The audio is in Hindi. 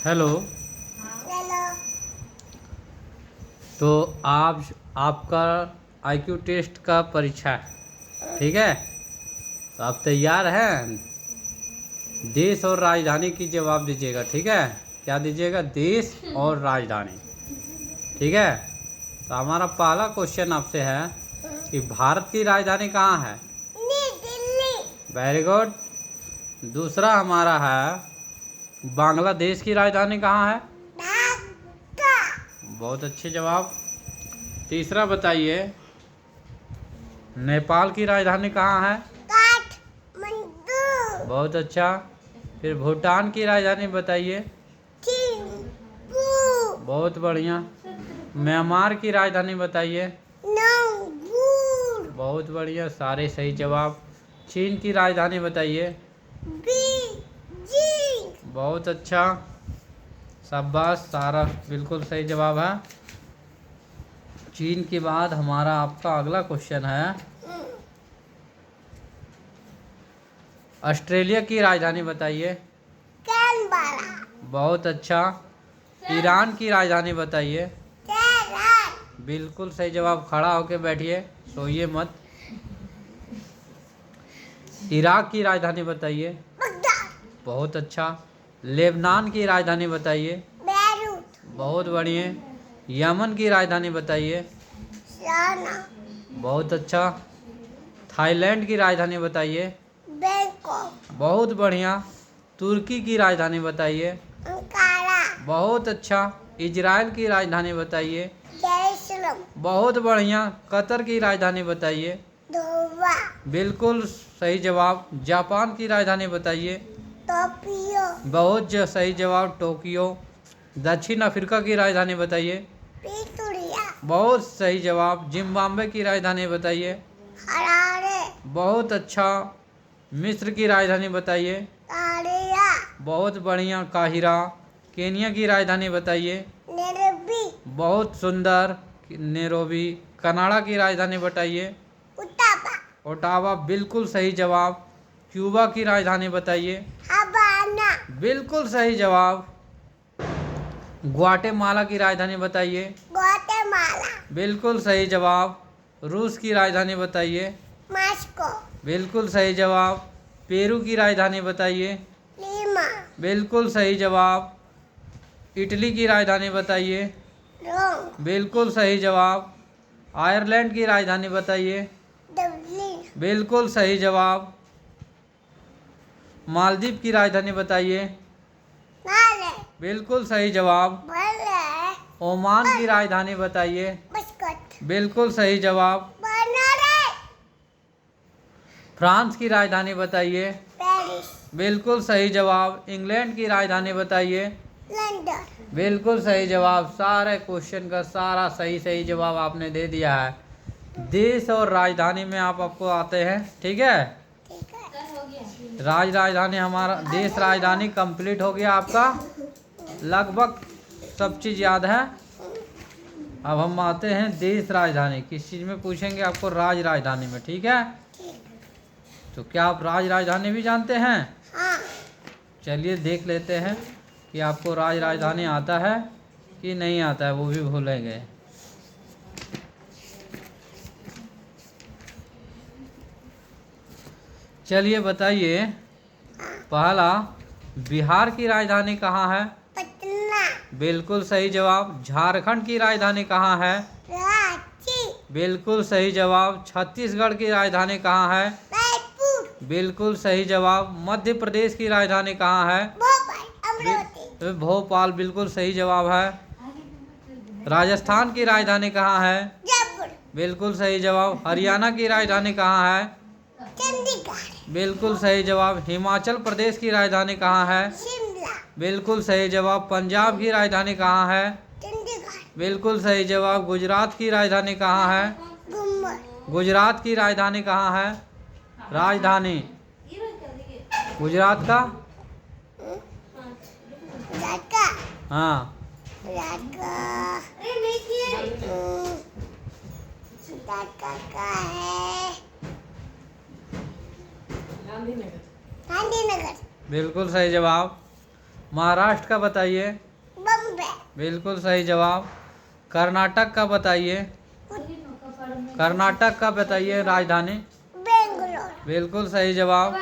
हेलो। हेलो। तो आपका आईक्यू टेस्ट का परीक्षा है, ठीक है? तो आप तैयार हैं? देश और राजधानी की जवाब दीजिएगा, ठीक है? क्या दीजिएगा? देश और राजधानी, ठीक है? तो हमारा पहला क्वेश्चन आपसे है कि भारत की राजधानी कहाँ है? दिल्ली। Very good. दूसरा हमारा है बांग्लादेश की राजधानी कहाँ है? ढाका। बहुत अच्छे जवाब। तीसरा बताइए नेपाल की राजधानी कहाँ है? काठमांडू। बहुत अच्छा। फिर भूटान की राजधानी बताइए। थिम्पू। बहुत बढ़िया। म्यांमार की राजधानी बताइए। नागपुर। बहुत बढ़िया, सारे सही जवाब। चीन की राजधानी बताइए। बीजिंग। बहुत अच्छा, शाबाश, सारा बिल्कुल सही जवाब है। चीन के बाद हमारा आपका अगला क्वेश्चन है ऑस्ट्रेलिया की राजधानी बताइए। कैनबरा। बहुत अच्छा। ईरान की राजधानी बताइए। तेहरान। बिल्कुल सही जवाब। खड़ा होके बैठिए, सोइए मत। इराक की राजधानी बताइए। बगदाद। बहुत अच्छा। लेबनान की राजधानी बताइए। बेरूत। बहुत बढ़िया। यमन की राजधानी बताइए। सना। बहुत अच्छा। थाईलैंड की राजधानी बताइए। बैंकॉक। बहुत बढ़िया। तुर्की की राजधानी बताइए। अंकारा। बहुत अच्छा। इजराइल की राजधानी बताइए। जेरूसलम। बहुत बढ़िया। कतर की राजधानी बताइए। दोहा। बिल्कुल सही जवाब। जापान की राजधानी बताइए। टोक्यो। बहुत सही जवाब, टोक्यो। दक्षिण अफ्रीका की राजधानी बताइए। प्रिटोरिया। बहुत सही जवाब। जिम्बाब्वे की राजधानी बताइए। हरारे। बहुत अच्छा। मिस्र की राजधानी बताइए। कारिया। बहुत बढ़िया, काहिरा। केनिया की राजधानी बताइए। नैरोबी। बहुत सुंदर, नैरोबी। कनाडा की राजधानी बताइए। ओटावा। ओटावा, बिल्कुल सही जवाब। क्यूबा की राजधानी बताइए। हवाना। बिल्कुल सही जवाब। ग्वाटेमाला की राजधानी बताइए। ग्वाटेमाला। बिल्कुल सही जवाब। रूस की राजधानी बताइए। मॉस्को। बिल्कुल सही जवाब। पेरू की राजधानी बताइए। लीमा। बिल्कुल सही जवाब। इटली की राजधानी बताइए। रोम। बिल्कुल सही जवाब। आयरलैंड की राजधानी बताइए। डबलिन। बिल्कुल सही जवाब। मालदीव की राजधानी बताइए। नाले। बिल्कुल सही जवाब। भले। ओमान की राजधानी बताइए। मस्कट। बिल्कुल सही जवाब। बनारे। फ्रांस की राजधानी बताइए। पेरिस। बिल्कुल सही जवाब। इंग्लैंड की राजधानी बताइए। लंदन। बिल्कुल सही जवाब। सारे क्वेश्चन का सारा सही सही जवाब आपने दे दिया है। देश और राजधानी में आपको आते हैं, ठीक है? ठीक है। राजधानी हमारा देश राजधानी कंप्लीट हो गया आपका, लगभग सब चीज़ याद है। अब हम आते हैं देश राजधानी। किस चीज़ में पूछेंगे आपको? राजधानी में, ठीक है? तो क्या आप राजधानी भी जानते हैं? हाँ। चलिए देख लेते हैं कि आपको राजधानी आता है कि नहीं आता है, वो भी भूलेंगे। चलिए बताइए, पहला, बिहार की राजधानी कहाँ है? पटना। बिल्कुल सही जवाब। झारखंड की राजधानी कहाँ है? रांची। बिल्कुल सही जवाब। छत्तीसगढ़ की राजधानी कहाँ है? रायपुर। बिल्कुल सही जवाब। मध्य प्रदेश की राजधानी कहाँ है? भोपाल। अमरावती। भोपाल, बिल्कुल सही जवाब है। राजस्थान की राजधानी कहाँ है? जयपुर। बिल्कुल सही जवाब। हरियाणा की राजधानी कहाँ है? चंडीगढ़। बिल्कुल सही जवाब। हिमाचल प्रदेश की राजधानी कहाँ है? शिमला। बिल्कुल सही जवाब। पंजाब की राजधानी कहाँ है? चंडीगढ़। बिल्कुल सही जवाब। गुजरात की राजधानी कहाँ है? गुम्बद। गुजरात की राजधानी कहाँ है? राजधानी गुजरात का? ढाका। हाँ, ढाका। ढाका का है गांधीनगर। बिल्कुल सही जवाब। महाराष्ट्र का बताइए। बम्बे। बिल्कुल सही जवाब। कर्नाटक का बताइए। कर्नाटक का बताइए राजधानी। बेंगलोर। बिल्कुल सही जवाब।